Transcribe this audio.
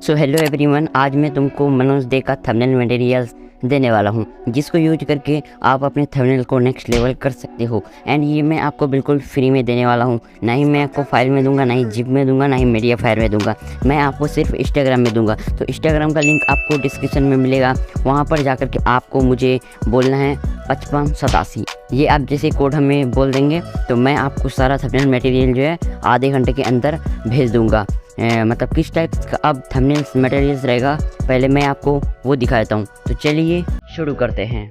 So hello everyone, आज मैं तुमको मनोज डे का थंबनेल मटेरियल्स देने वाला हूं, जिसको यूज करके आप अपने थंबनेल को नेक्स्ट लेवल कर सकते हो। एंड ये मैं आपको बिल्कुल फ्री में देने वाला हूं। ना ही मैं आपको फाइल में दूंगा, ना ही जिप में दूंगा, ना ही मीडिया फायर में दूंगा। मैं आपको सिर्फ इंस्टाग्राम में दूंगा। तो इंस्टाग्राम का लिंक आपको डिस्क्रिप्शन में मिलेगा। वहाँ पर जाकर के आपको मुझे बोलना है 5587। ये आप जैसे कोड हमें बोल देंगे तो मैं आपको सारा थंबनेल मटेरियल जो है आधे घंटे के अंदर भेज दूंगा। मतलब किस टाइप का अब थंबनेल मटेरियल्स रहेगा, पहले मैं आपको वो दिखा देता हूँ। तो चलिए शुरू करते हैं।